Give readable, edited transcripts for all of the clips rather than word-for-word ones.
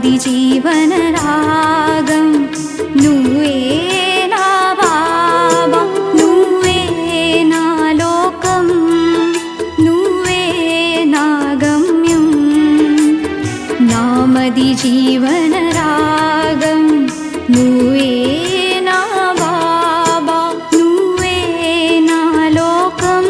నామది జీవన రాగం నువ్వే నా బాబా, నువ్వే నా లోకం, నువ్వే నా గమ్యం. నామది జీవన రాగం నువ్వే నా బాబా, నువ్వే నా లోకం.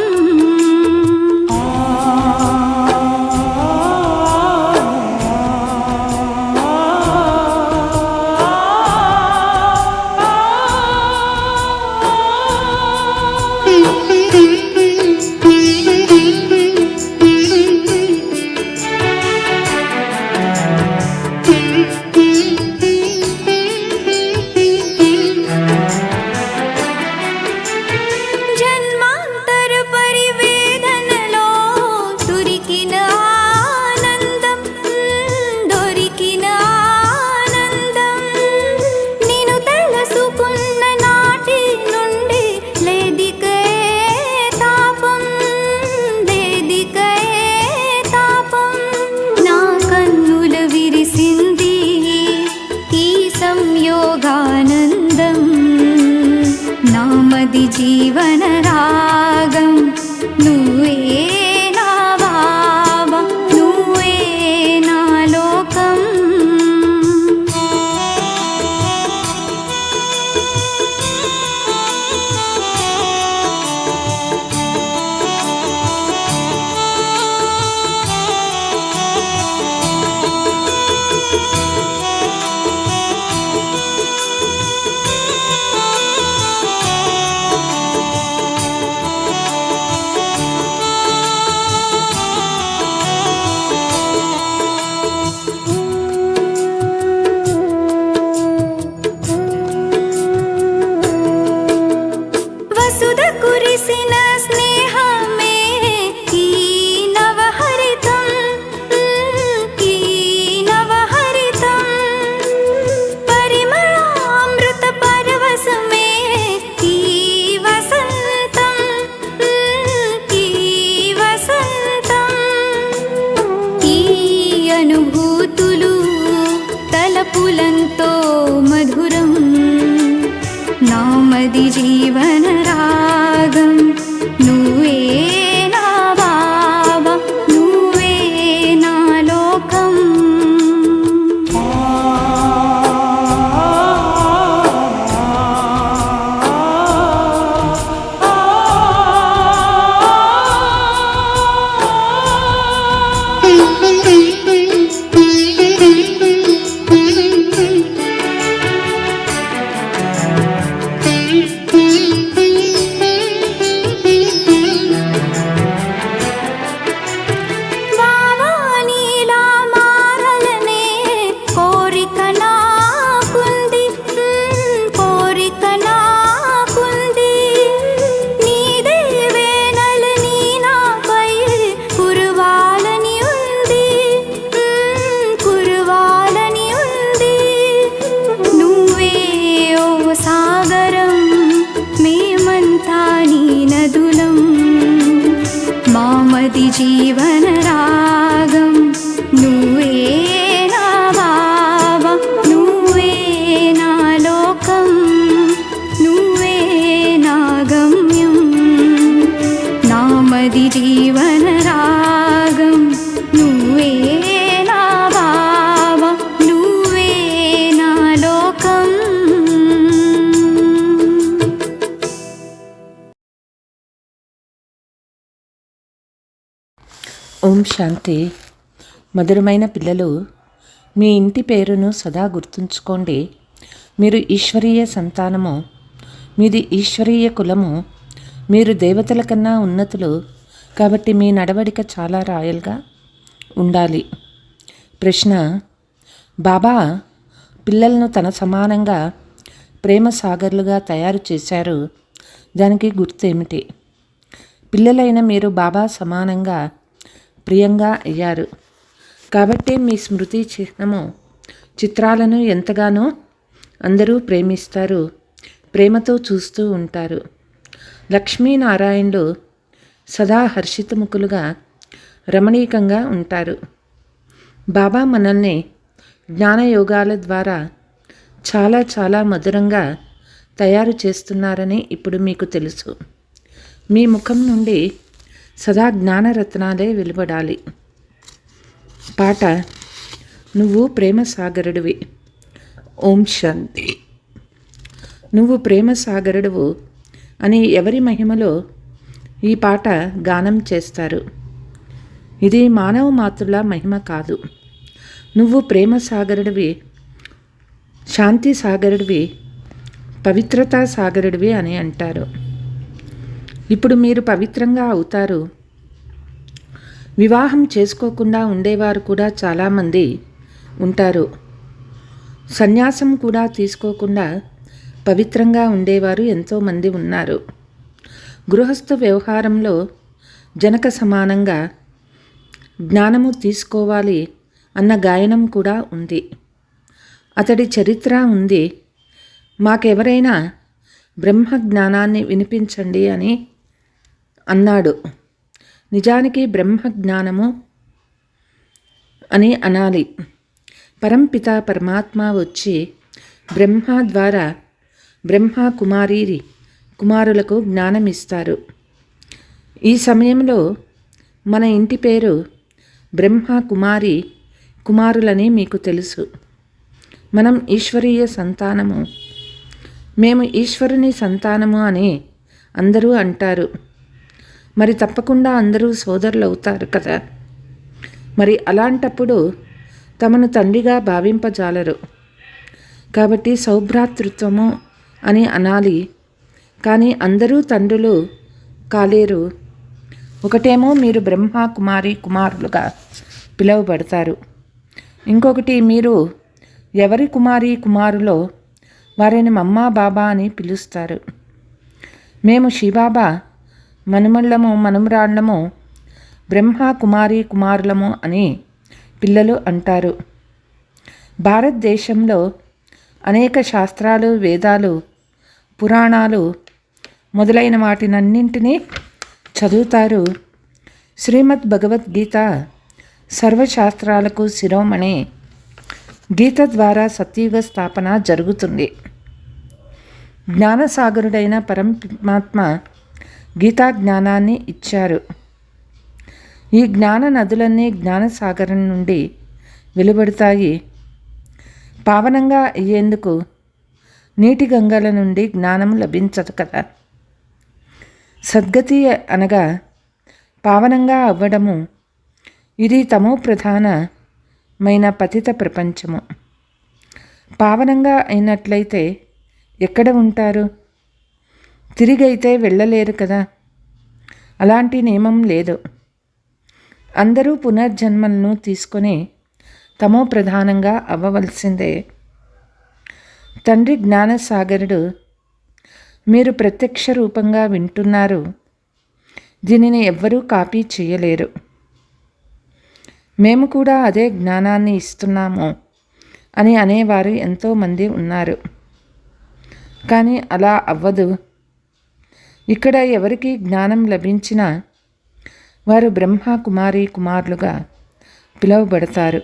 జన్మాంతర పరివేదనలో దొరికిన ఆనందం, దొరికిన ఆనందం. నిన్ను తెలుసుకున్న నాటి నుండి లేదికే తాపం, లేదికే తాపం. నా కన్నుల విరిసింది ఈ సంయోగానందం. నామది జీవన రాగం నువ్వే నా బాబా, నువ్వే నా లోకం. వసుధ కురిసిన స్నేహమే ఈ నవహరితం, ఈ నవహరితం. పరిమళామృత పరవశమే ఈ వసంతం, ఈ వసంతం. ఈ అనుభూతులు తలపులంతో మధురం. నామది జీవన రాగం నువ్వే నా బాబా, నువ్వే నా లోకం. బాబా నీలా మారలనే కోరిక నాకుంది, కోరిక నాకుంది. నీదే వేనలని నాపై కురవాలని ఉంది, కురవాలని ఉంది. నువ్వే ఓ సాగరం, మేమంతా నీ నదులం. మామది జీవన రాగం నువ్వే నా బాబా, నువ్వే నా లోకం, నువ్వే నా గమ్యం. నామది జీవన రాగం నువ్వే నా బాబా, నువ్వే నా లోకం. ఓం శాంతి. మధురమైన పిల్లలు, మీ ఇంటి పేరును సదా గుర్తుంచుకోండి. మీరు ఈశ్వరీయ సంతానము, మీది ఈశ్వరీయ కులము, మీరు దేవతల కన్నా ఉన్నతులు. కాబట్టి మీ నడవడిక చాలా రాయల్గా ఉండాలి. ప్రశ్న: బాబా పిల్లలను తన సమానంగా ప్రేమ సాగర్లుగా తయారు చేశారు. దానికి గుర్తేమిటి? పిల్లలైన మీరు బాబా సమానంగా ప్రియంగా అయ్యారు. కాబట్టే మీ స్మృతి చిహ్నము చిత్రాలను ఎంతగానో అందరూ ప్రేమిస్తారు, ప్రేమతో చూస్తూ ఉంటారు. లక్ష్మీనారాయణులు సదా హర్షితముఖులుగా రమణీకంగా ఉంటారు. బాబా మనల్ని జ్ఞానయోగాల ద్వారా చాలా చాలా మధురంగా తయారు చేస్తున్నారని ఇప్పుడు మీకు తెలుసు. మీ ముఖం నుండి సదా జ్ఞానరత్నాలే వెలువడాలి. పాట నువ్వు ప్రేమ సాగరుడివి. ఓం శాంతి. నువ్వు ప్రేమ సాగరుడువు అని ఎవరి మహిమలో ఈ పాట గానం చేస్తారు. ఇది మానవ మాతృల మహిమ కాదు. నువ్వు ప్రేమ సాగరుడివి, శాంతి సాగరుడివి, పవిత్రతా సాగరుడివి అని అంటారు. ఇప్పుడు మీరు పవిత్రంగా అవుతారు. వివాహం చేసుకోకుండా ఉండేవారు కూడా చాలామంది ఉంటారు. సన్యాసం కూడా తీసుకోకుండా పవిత్రంగా ఉండేవారు ఎంతోమంది ఉన్నారు. గృహస్థ వ్యవహారంలో జనక సమానంగా జ్ఞానము తీసుకోవాలి అన్న గాయనం కూడా ఉంది. అతడి చరిత్ర ఉంది. మాకెవరైనా బ్రహ్మ జ్ఞానాన్ని వినిపించండి అని అన్నాడు. నిజానికి బ్రహ్మ జ్ఞానము అని అనాలి. పరంపిత పరమాత్మ వచ్చి బ్రహ్మ ద్వారా బ్రహ్మ కుమారులకు జ్ఞానమిస్తారు. ఈ సమయంలో మన ఇంటి పేరు బ్రహ్మ కుమారులని మీకు తెలుసు. మనం ఈశ్వరీయ సంతానము. మేము ఈశ్వరుని సంతానము అని అందరూ అంటారు. మరి తప్పకుండా అందరూ సోదరులు అవుతారు కదా. మరి అలాంటప్పుడు తమను తండ్రిగా భావింపజాలరు. కాబట్టి సౌభ్రాతృత్వము అని అనాలి. కానీ అందరూ తండ్రులు కాలేరు. ఒకటేమో మీరు బ్రహ్మ కుమారులుగా పిలువబడతారు. ఇంకొకటి మీరు ఎవరి కుమారులో వారిని మమ్మా బాబా అని పిలుస్తారు. మేము శివబాబా మనుమరాళ్ళము బ్రహ్మ కుమారులము అని పిల్లలు అంటారు. భారతదేశంలో అనేక శాస్త్రాలు, వేదాలు, పురాణాలు మొదలైన వాటినన్నింటినీ చదువుతారు. శ్రీమద్ భగవద్గీత సర్వశాస్త్రాలకు శిరోమణి. గీత ద్వారా సత్యుగ స్థాపన జరుగుతుంది. జ్ఞానసాగరుడైన పరమాత్మ గీతా జ్ఞానాన్ని ఇచ్చారు. ఈ జ్ఞాన నదులన్నీ జ్ఞానసాగరం నుండి వెలువడతాయి. పావనంగా అయ్యేందుకు నీటి గంగల నుండి జ్ఞానం లభించదు కదా. సద్గతి అనగా పావనంగా అవ్వడము. ఇది తమో ప్రధానమైన పతిత ప్రపంచము. పావనంగా అయినట్లయితే ఎక్కడ ఉంటారు? తిరిగైతే వెళ్ళలేరు కదా. అలాంటి నియమం లేదు. అందరూ పునర్జన్మలను తీసుకొని తమో ప్రధానంగా అవ్వవలసిందే. తండ్రి జ్ఞానసాగరుడు మీరు ప్రత్యక్ష రూపంగా వింటున్నారు. దీనిని ఎవ్వరూ కాపీ చేయలేరు. మేము కూడా అదే జ్ఞానాన్ని ఇస్తున్నాము అని అనేవారు ఎంతోమంది ఉన్నారు. కానీ అలా అవ్వదు. ఇక్కడ ఎవరికి జ్ఞానం లభించినా వారు బ్రహ్మ కుమారులుగా పిలువబడతారు.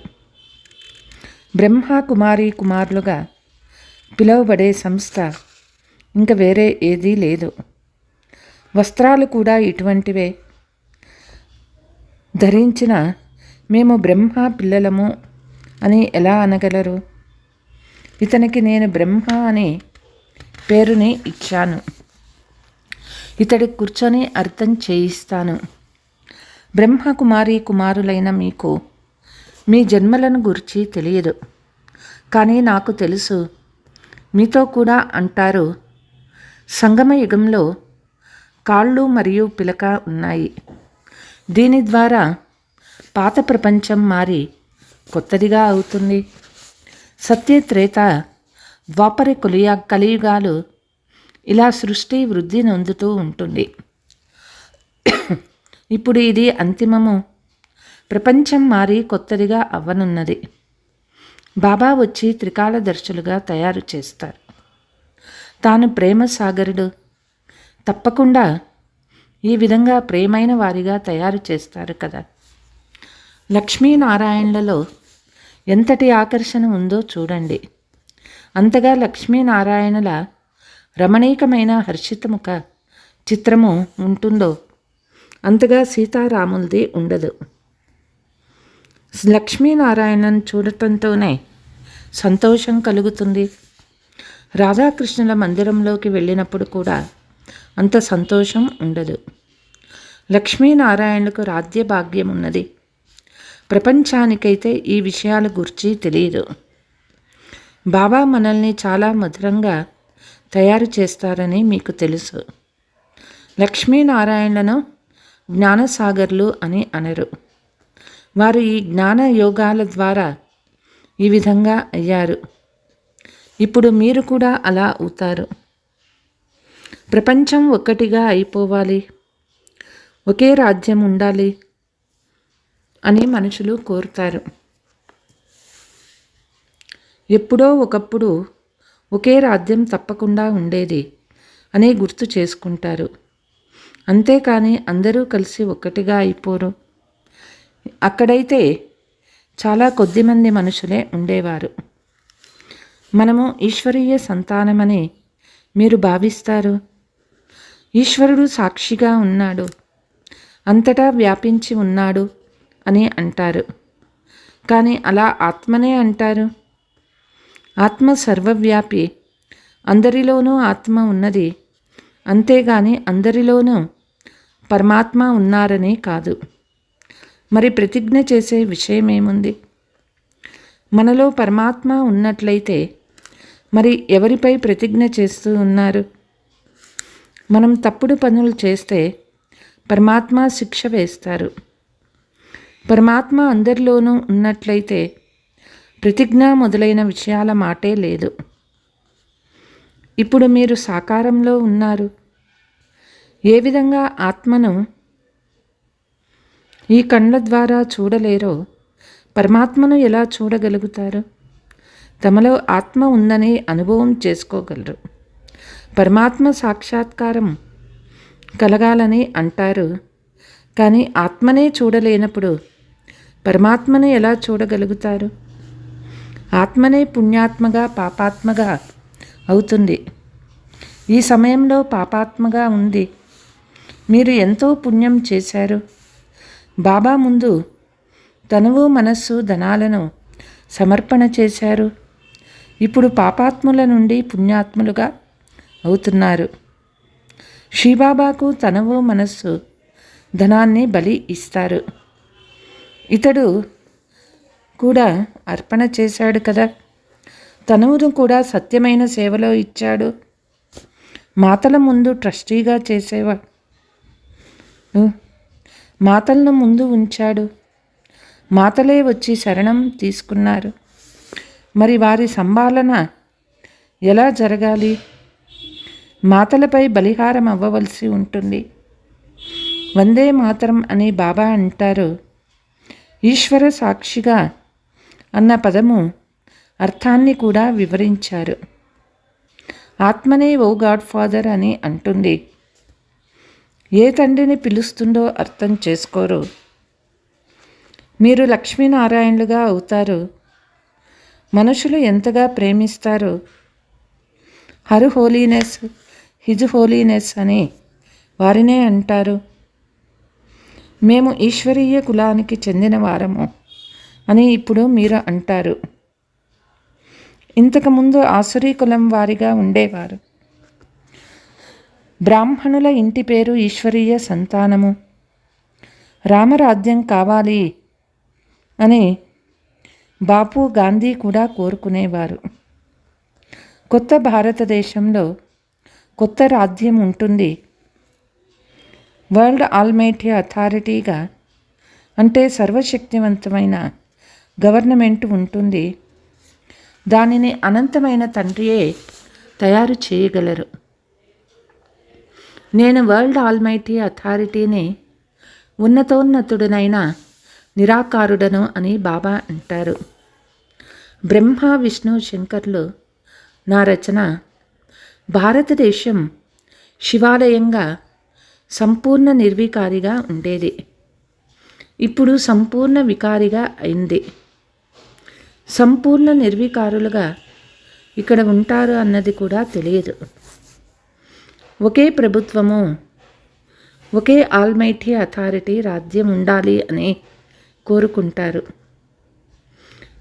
బ్రహ్మ కుమారులుగా పిలువబడే సంస్థ ఇంకా వేరే ఏదీ లేదు. వస్త్రాలు కూడా ఇటువంటివే. ధరించిన మేము బ్రహ్మ పిల్లలము అని ఎలా అనగలరు? ఇతనికి నేను బ్రహ్మ అని పేరుని ఇచ్చాను. ఇతడి కూర్చొని అర్థం చేయిస్తాను. బ్రహ్మ కుమారులైన మీకు మీ జన్మలను గురించి తెలియదు. కానీ నాకు తెలుసు. మీతో కూడా అంటారు. సంగమ యుగంలో కాళ్ళు మరియు పిలక ఉన్నాయి. దీని ద్వారా పాత ప్రపంచం మారి కొత్తదిగా అవుతుంది. సత్యత్రేత ద్వాపర కలియుగాలు ఇలా సృష్టి వృద్ధి నొందుతూ ఉంటుంది. ఇప్పుడు ఇది అంతిమము. ప్రపంచం మారి కొత్తదిగా అవ్వనున్నది. బాబా వచ్చి త్రికాలదర్శులుగా తయారు చేస్తారు. తాను ప్రేమ సాగరుడు. తప్పకుండా ఈ విధంగా ప్రేమైన వారిగా తయారు చేస్తారు కదా. లక్ష్మీనారాయణలలో ఎంతటి ఆకర్షణ ఉందో చూడండి. అంతగా లక్ష్మీనారాయణుల రమణీకమైన హర్షితముఖ చిత్రము ఉంటుందో అంతగా సీతారాములది ఉండదు. లక్ష్మీనారాయణను చూడటంతోనే సంతోషం కలుగుతుంది. రాధాకృష్ణుల మందిరంలోకి వెళ్ళినప్పుడు కూడా అంత సంతోషం ఉండదు. లక్ష్మీనారాయణులకు రాజ్య భాగ్యం ఉన్నది. ప్రపంచానికైతే ఈ విషయాల గురించి తెలియదు. బాబా మనల్ని చాలా మధురంగా తయారు చేస్తారని మీకు తెలుసు. లక్ష్మీనారాయణను జ్ఞానసాగర్లు అని అనరు. వారు ఈ జ్ఞాన యోగాల ద్వారా ఈ విధంగా అయ్యారు. ఇప్పుడు మీరు కూడా అలా అవుతారు. ప్రపంచం ఒక్కటిగా అయిపోవాలి, ఒకే రాజ్యం ఉండాలి అని మనుషులు కోరుతారు. ఎప్పుడో ఒకప్పుడు ఒకే రాజ్యం తప్పకుండా ఉండేది అని గుర్తు చేసుకుంటారు. అంతేకాని అందరూ కలిసి ఒక్కటిగా అయిపోరు. అక్కడైతే చాలా కొద్దిమంది మనుషులే ఉండేవారు. మనము ఈశ్వరీయ సంతానమని మీరు భావిస్తారు. ఈశ్వరుడు సాక్షిగా ఉన్నాడు, అంతటా వ్యాపించి ఉన్నాడు అని అంటారు. కానీ అలా ఆత్మనే అంటారు. ఆత్మ సర్వవ్యాపి, అందరిలోనూ ఆత్మ ఉన్నది, అంతేగాని అందరిలోనూ పరమాత్మ ఉన్నారని కాదు. మరి ప్రతిజ్ఞ చేసే విషయమేముంది? మనలో పరమాత్మ ఉన్నట్లయితే మరి ఎవరిపై ప్రతిజ్ఞ చేస్తూ ఉన్నారు? మనం తప్పుడు పనులు చేస్తే పరమాత్మ శిక్ష వేస్తారు. పరమాత్మ అందరిలోనూ ఉన్నట్లయితే ప్రతిజ్ఞ మొదలైన విషయాల మాటే లేదు. ఇప్పుడు మీరు సాకారంలో ఉన్నారు. ఏ విధంగా ఆత్మను ఈ కళ్ళ ద్వారా చూడలేరో పరమాత్మను ఎలా చూడగలుగుతారు? తమలో ఆత్మ ఉందని అనుభవం చేసుకోగలరు. పరమాత్మ సాక్షాత్కారం కలగాలని అంటారు. కానీ ఆత్మనే చూడలేనప్పుడు పరమాత్మను ఎలా చూడగలుగుతారు? ఆత్మనే పుణ్యాత్మగా పాపాత్మగా అవుతుంది. ఈ సమయంలో పాపాత్మగా ఉంది. మీరు ఎంతో పుణ్యం చేశారు. బాబా ముందు తనువు మనస్సు ధనాలను సమర్పణ చేశారు. ఇప్పుడు పాపాత్ముల నుండి పుణ్యాత్ములుగా అవుతున్నారు. శ్రీబాబాకు తనువు మనస్సు ధనాన్ని బలి ఇస్తారు. ఇతడు కూడా అర్పణ చేశాడు కదా. తనువును కూడా సత్యమైన సేవలో ఇచ్చాడు. మాతల ముందు ట్రస్టీగా చేసేవాడు. మాతలను ముందు ఉంచాడు. మాతలే వచ్చి శరణం తీసుకున్నారు. మరి వారి సంభాలన ఎలా జరగాలి? మాతలపై బలిహారం అవ్వవలసి ఉంటుంది. వందే మాతరం అని బాబా అంటారు. ఈశ్వర సాక్షిగా అన్న పదము అర్థాన్ని కూడా వివరించారు. ఆత్మనే ఓ గాడ్ ఫాదర్ అని అంటుంది. ఏ తండ్రిని పిలుస్తుందో అర్థం చేసుకోరు. మీరు లక్ష్మీనారాయణులుగా అవుతారు. మనుషులు ఎంతగా ప్రేమిస్తారు. హర్ హోలీనెస్, హిజ్ హోలీనెస్ అని వారినే అంటారు. మేము ఈశ్వరీయ కులానికి చెందిన వారము అని ఇప్పుడు మీరు అంటారు. ఇంతకుముందు ఆసురీ కులం వారిగా ఉండేవారు. బ్రాహ్మణుల ఇంటి పేరు ఈశ్వరీయ సంతానము. రామరాజ్యం కావాలి అని బాపు గాంధీ కూడా కోరుకునేవారు. కొత్త భారతదేశంలో కొత్త రాజ్యం ఉంటుంది. వరల్డ్ ఆల్మైటీ అథారిటీగా అంటే సర్వశక్తివంతమైన గవర్నమెంట్ ఉంటుంది. దానిని అనంతమైన తండ్రియే తయారు చేయగలరు. నేను వరల్డ్ ఆల్మైటీ అథారిటీని ఉన్నతోన్నతుడనైన నిరాకారుడను అని బాబా అంటారు. బ్రహ్మ విష్ణు శంకర్లు నా రచన. భారతదేశం శివాలయంగా సంపూర్ణ నిర్వికారిగా ఉండేది. ఇప్పుడు సంపూర్ణ వికారిగా అయింది. సంపూర్ణ నిర్వికారులుగా ఇక్కడ ఉంటారు అన్నది కూడా తెలియదు. ఒకే ప్రభుత్వము, ఒకే ఆల్మైటీ అథారిటీ రాజ్యం ఉండాలి అని కోరుకుంటారు.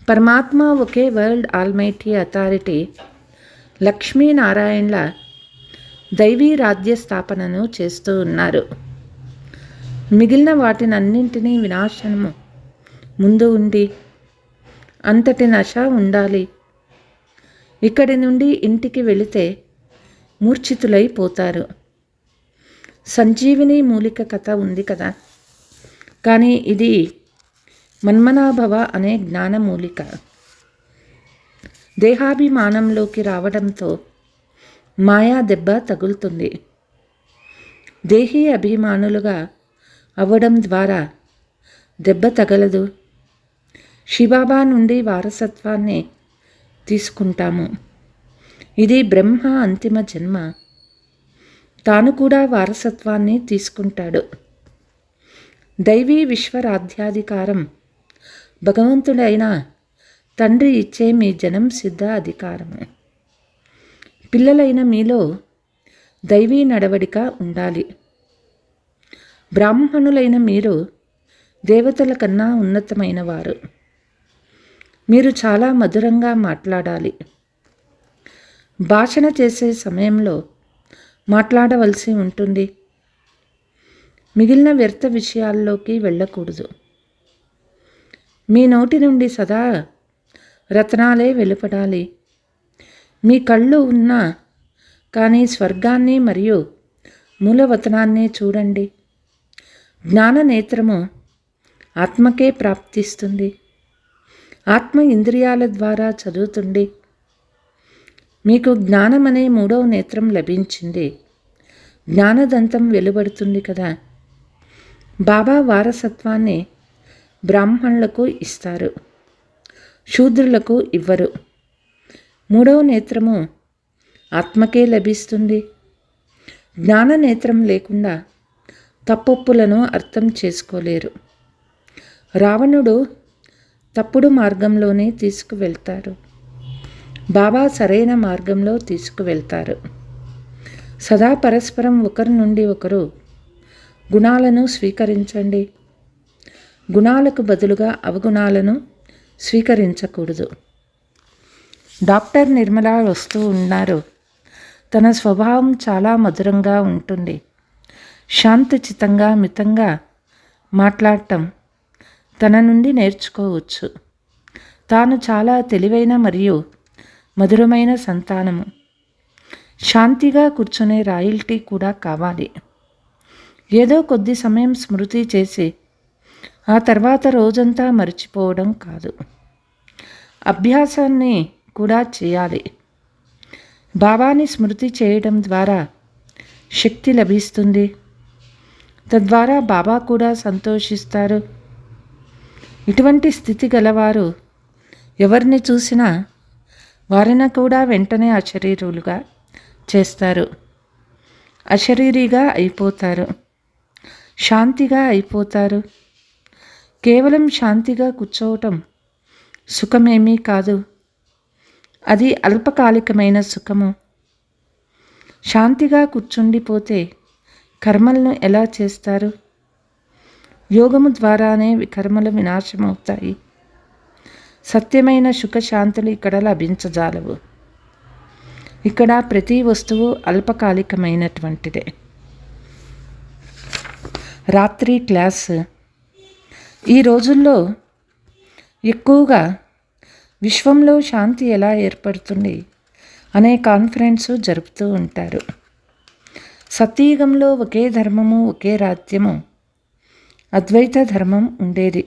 పరమాత్మ ఒకే వరల్డ్ ఆల్మైటీ అథారిటీ లక్ష్మీనారాయణల దైవీ రాజ్య స్థాపనను చేస్తూ ఉన్నారు. మిగిలిన వాటినన్నింటినీ వినాశనము ముందు ఉండి అంతటి నశ ఉండాలి. ఇక్కడి నుండి ఇంటికి వెళితే మూర్ఛితులైపోతారు. సంజీవిని మూలిక కథ ఉంది కదా, కానీ ఇది మన్మనాభవ అనే జ్ఞానమూలిక. దేహాభిమానంలోకి రావడంతో మాయా దెబ్బ తగులుతుంది. దేహీ అభిమానులుగా అవ్వడం ద్వారా దెబ్బ తగలదు. శివబాబా నుండి వారసత్వాన్ని తీసుకుంటాము. ఇది బ్రహ్మ అంతిమ జన్మ. తాను కూడా వారసత్వాన్ని తీసుకుంటాడు. దైవీ విశ్వరాధ్యాధికారం భగవంతుడైన తండ్రి ఇచ్చే మీ జనం సిద్ధ అధికారము. పిల్లలైన మీలో దైవీ నడవడిక ఉండాలి. బ్రాహ్మణులైన మీరు దేవతల కన్నా ఉన్నతమైన వారు. మీరు చాలా మధురంగా మాట్లాడాలి. భాషణ చేసే సమయంలో మాట్లాడవలసి ఉంటుంది. మిగిలిన వ్యర్థ విషయాల్లోకి వెళ్ళకూడదు. మీ నోటి నుండి సదా రత్నాలే వెలువడాలి. మీ కళ్ళు ఉన్నా కానీ స్వర్గాన్ని మరియు మూలవతనాన్ని చూడండి. జ్ఞాన నేత్రము ఆత్మకే ప్రాప్తిస్తుంది. ఆత్మ ఇంద్రియాల ద్వారా చదువుతుంది. మీకు జ్ఞానం అనే 3వ నేత్రం లభించింది. జ్ఞానదంతం వెలువడుతుంది కదా. బాబా వారసత్వాన్ని బ్రాహ్మణులకు ఇస్తారు, శూద్రులకు ఇవ్వరు. 3వ నేత్రము ఆత్మకే లభిస్తుంది. జ్ఞాన నేత్రం లేకుండా తప్పొప్పులను అర్థం చేసుకోలేరు. రావణుడు తప్పుడు మార్గంలోనే తీసుకువెళ్తారు. బాబా సరైన మార్గంలో తీసుకువెళ్తారు. సదా పరస్పరం ఒకరి నుండి ఒకరు గుణాలను స్వీకరించండి. గుణాలకు బదులుగా అవగుణాలను స్వీకరించకూడదు. డాక్టర్ నిర్మలా వస్తూ ఉన్నారు. తన స్వభావం చాలా మధురంగా ఉంటుంది. శాంతచితంగా మితంగా మాట్లాడటం తన నుండి నేర్చుకోవచ్చు. తాను చాలా తెలివైన మరియు మధురమైన సంతానము. శాంతిగా కూర్చునే రాయల్టీ కూడా కావాలి. ఏదో కొద్ది సమయం స్మృతి చేసి ఆ తర్వాత రోజంతా మర్చిపోవడం కాదు. అభ్యాసాన్ని కూడా చేయాలి. బాబాని స్మృతి చేయడం ద్వారా శక్తి లభిస్తుంది. తద్వారా బాబా కూడా సంతోషిస్తారు. ఇటువంటి స్థితి గలవారు ఎవరిని చూసినా వారిని కూడా వెంటనే అశరీరులుగా చేస్తారు. అశరీరిగా అయిపోతారు. శాంతిగా అయిపోతారు. కేవలం శాంతిగా కూర్చోవటం సుఖమేమీ కాదు. అది అల్పకాలికమైన సుఖము. శాంతిగా కూర్చుండిపోతే కర్మలను ఎలా చేస్తారు? యోగము ద్వారానే కర్మలు వినాశమవుతాయి. సత్యమైన సుఖశాంతులు ఇక్కడ లభించజాలవు. ఇక్కడ ప్రతి వస్తువు అల్పకాలికమైనటువంటిదే. రాత్రి క్లాస్. ఈ రోజుల్లో ఎక్కువగా విశ్వంలో శాంతి ఎలా ఏర్పడుతుంది అనే కాన్ఫరెన్స్ జరుపుతూ ఉంటారు. సత్యయుగంలో ఒకే ధర్మము, ఒకే రాజ్యము, అద్వైత ధర్మం ఉండేది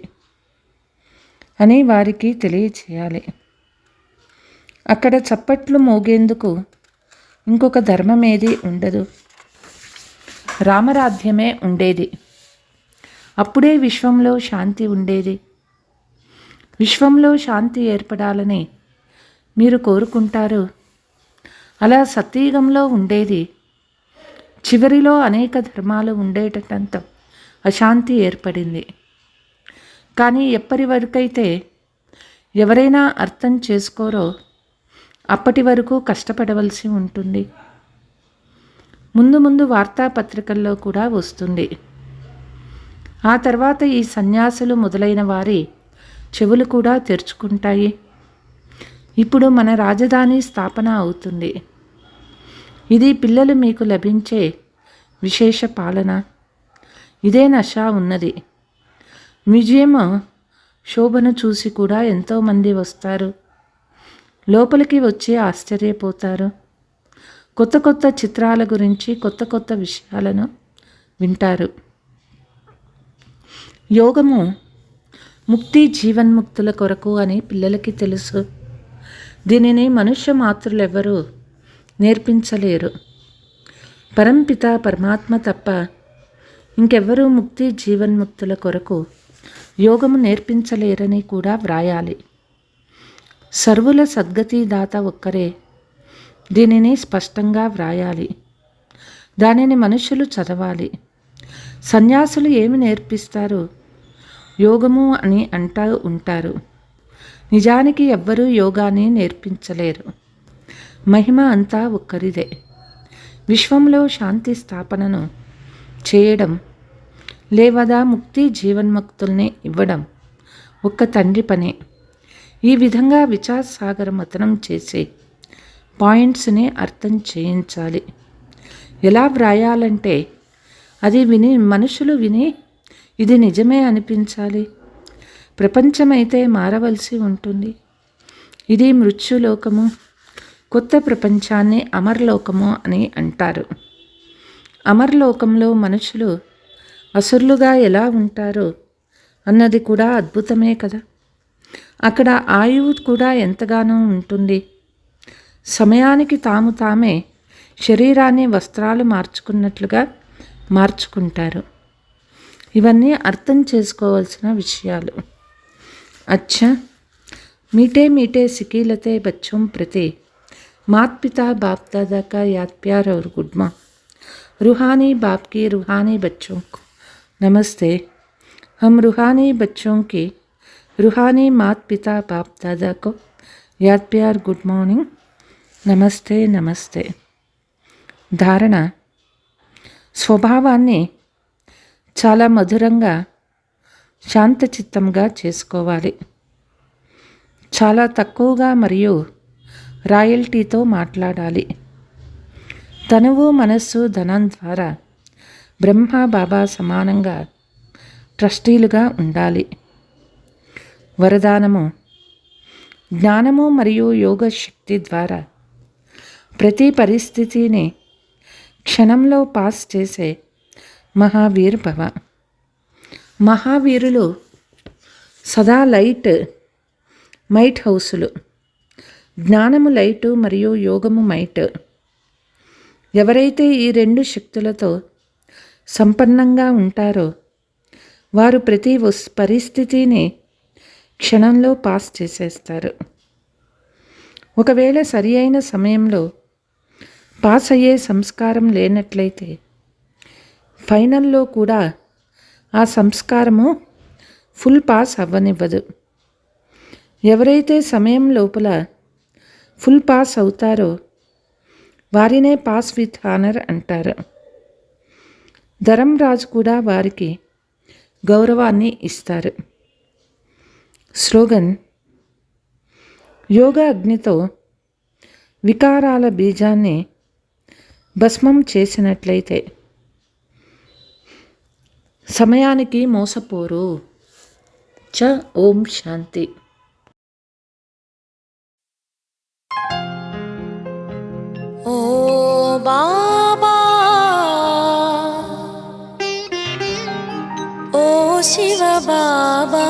అని వారికి తెలియచేయాలి. అక్కడ చప్పట్లు మోగేందుకు ఇంకొక ధర్మం ఏది ఉండదు. రామరాజ్యమే ఉండేది. అప్పుడే విశ్వంలో శాంతి ఉండేది. విశ్వంలో శాంతి ఏర్పడాలని మీరు కోరుకుంటారు. అలా సత్యయుగంలో ఉండేది. చివరిలో అనేక ధర్మాలు ఉండేటంత అశాంతి ఏర్పడింది. కానీ ఎప్పటి వరకైతే ఎవరైనా అర్థం చేసుకోరో అప్పటి వరకు కష్టపడవలసి ఉంటుంది. ముందు ముందు వార్తాపత్రికల్లో కూడా వస్తుంది. ఆ తర్వాత ఈ సన్యాసులు మొదలైన వారి చెవులు కూడా తెరుచుకుంటాయి. ఇప్పుడు మన రాజధాని స్థాపన అవుతుంది. ఇది పిల్లలు మీకు లభించే విశేష పాలన. ఇదే నష ఉన్నది. మ్యూజియం శోభను చూసి కూడా ఎంతోమంది వస్తారు. లోపలికి వచ్చి ఆశ్చర్యపోతారు. కొత్త కొత్త చిత్రాల గురించి కొత్త కొత్త విషయాలను వింటారు. యోగము ముక్తి జీవన్ముక్తుల కొరకు అని పిల్లలకి తెలుసు. దీనిని మనుష్య మాతృలెవ్వరూ నేర్పించలేరు. పరంపిత పరమాత్మ తప్ప ఇంకెవ్వరూ ముక్తి జీవన్ముక్తుల కొరకు యోగము నేర్పించలేరని కూడా వ్రాయాలి. సర్వుల సద్గతి దాత ఒక్కరే. దీనిని స్పష్టంగా వ్రాయాలి. దానిని మనుషులు చదవాలి. సన్యాసులు ఏమి నేర్పిస్తారు? యోగము అని అంటూ ఉంటారు. నిజానికి ఎవ్వరూ యోగాన్ని నేర్పించలేరు. మహిమ అంతా ఒక్కరిదే. విశ్వంలో శాంతి స్థాపనను చేయడం లేదా ముక్తి జీవన్ముక్తుల్ని ఇవ్వడం ఒక్క తండ్రి పనే. ఈ విధంగా విచార సాగర మథనం చేసే పాయింట్స్ని అర్థం చేయించాలి. ఎలా వ్రాయాలంటే అది మనుషులు విని ఇది నిజమే అనిపించాలి. ప్రపంచమైతే మారవలసి ఉంటుంది. ఇది మృత్యులోకము. కొత్త ప్రపంచాన్ని అమర్లోకము అని అంటారు. అమర్లోకంలో మనుషులు అసురులుగా ఎలా ఉంటారో అన్నది కూడా అద్భుతమే కదా. అక్కడ ఆయువు కూడా ఎంతగానో ఉంటుంది. సమయానికి తామే శరీరాన్ని వస్త్రాలు మార్చుకున్నట్లుగా మార్చుకుంటారు. ఇవన్నీ అర్థం చేసుకోవాల్సిన విషయాలు. अच्छा मीठे मीठे सिकीलते बच्चों प्रति मात पिता बाप दादा का याद प्यार और गुड मॉर्निंग. रूहानी बाप की रूहानी बच्चों को नमस्ते. हम रूहानी बच्चों की रूहानी मात पिता बाप दादा को याद प्यार गुड मॉर्निंग నమస్తే నమస్తే. ధారణ స్వభావాన్ని చాలా మధురంగా శాంతచిత్తంగా చేసుకోవాలి. చాలా తక్కువగా మరియు రాయల్టీతో మాట్లాడాలి. తనువు మనస్సు ధనం ద్వారా బ్రహ్మ బాబా సమానంగా ట్రస్టీలుగా ఉండాలి. వరదానము జ్ఞానము మరియు యోగ శక్తి ద్వారా ప్రతి పరిస్థితిని క్షణంలో పాస్ చేసే మహావీర్ భవ. మహావీరులు సదా మైట్ హౌసులు. జ్ఞానము లైటు మరియు యోగము మైట్. ఎవరైతే ఈ రెండు శక్తులతో సంపన్నంగా ఉంటారో వారు ప్రతి పరిస్థితిని క్షణంలో పాస్ చేసేస్తారు. ఒకవేళ సరి అయిన సమయంలో పాస్ అయ్యే సంస్కారం లేనట్లయితే ఫైనల్లో కూడా ఆ సంస్కారము ఫుల్ పాస్ అవ్వనివ్వదు. ఎవరైతే సమయం లోపల ఫుల్ పాస్ అవుతారో వారినే పాస్ విత్ హానర్ అంటారు. ధర్మరాజు కూడా వారికి గౌరవాన్ని ఇస్తారు. స్లోగన్ యోగ అగ్నితో వికారాల బీజాన్ని భస్మం చేసినట్లయితే సమయానికి మోసపోరు. ఓం శాంతి. ఓ బాబా ఓ శివ బాబా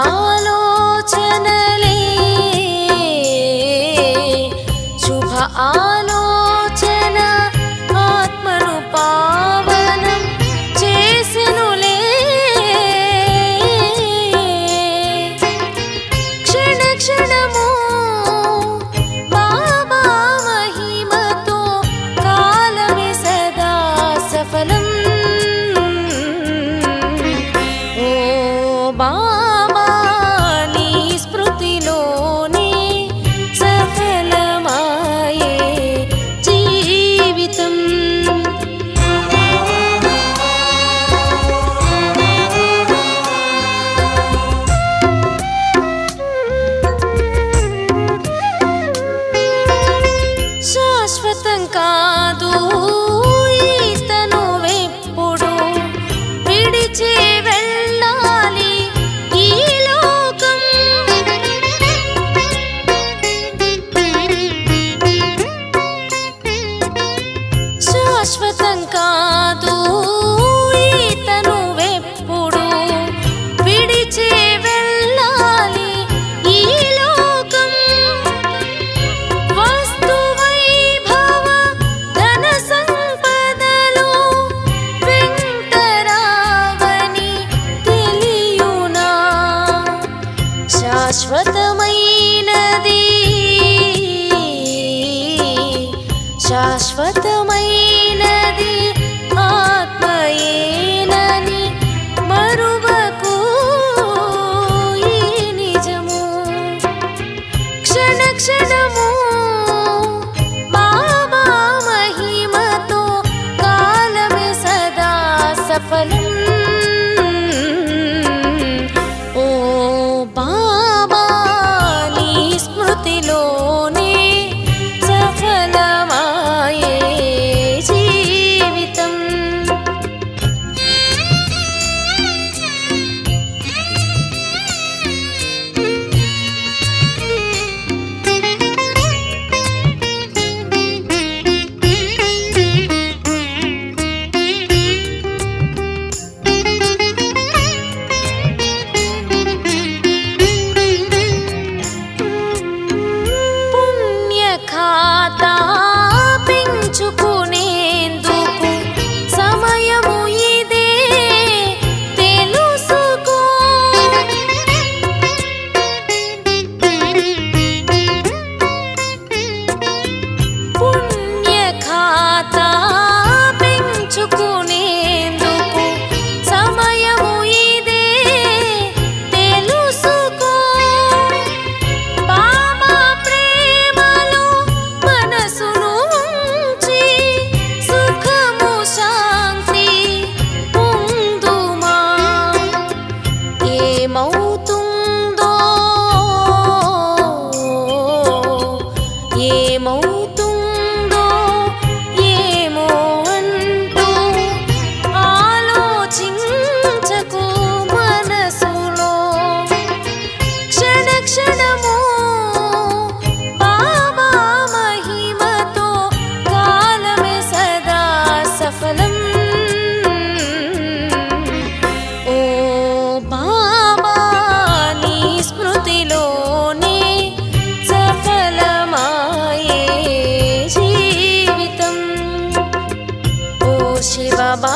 ఆలోచనలే శుభ ఆలోచన ఆత్మను పావనం చేసెనులే క్షణ క్షణము బాబా మహిమతో కాలమే సదా సఫలం ఓ బాబా నీ స్మృతిలోనే సఫలమాయే జీవితం శాశ్వతం కాదు ఈతను వెప్పుడు విడిచి వెళ్ళాలి ఈ లోకం శాశ్వతం కాదు ఈతను వెప్పుడు విడిచి వెళ్ళాలి ఈ లోకం వస్తు వైభవ ధన సంపదలు వెంటరావని తెలియునా శాశ్వతమైనది శాశ్వతమైనది ఆత్మయేనని మరువకు ఈ నిజము క్షణ క్షణము బాబా మహిమతో కాలమే సదా సఫలం ఓ బాబా నీ స్మృతిలోనే సఫలమాయే జీవితం పుణ్యఖాతా పెంచుకునేందుకు సమయము ఇదే తెలుసుకో పుణ్యఖాతా పెంచుకునేందుకు సమయము ఇదే తెలుసుకో బాబా ప్రేమలో మనసును ఉంచి సుఖము శాంతి పొందుమా ఏమవుతుందో ఏమవుతుందో ఏమో అంటూ ఆలోచించకు మనసులో క్షణ క్షణము బాబా మహిమతో కాలమే సదా సఫలం ఓ బాబా నీ స్మృతిలోనే సఫలమాయే జీవితం ఓ శివ బాబా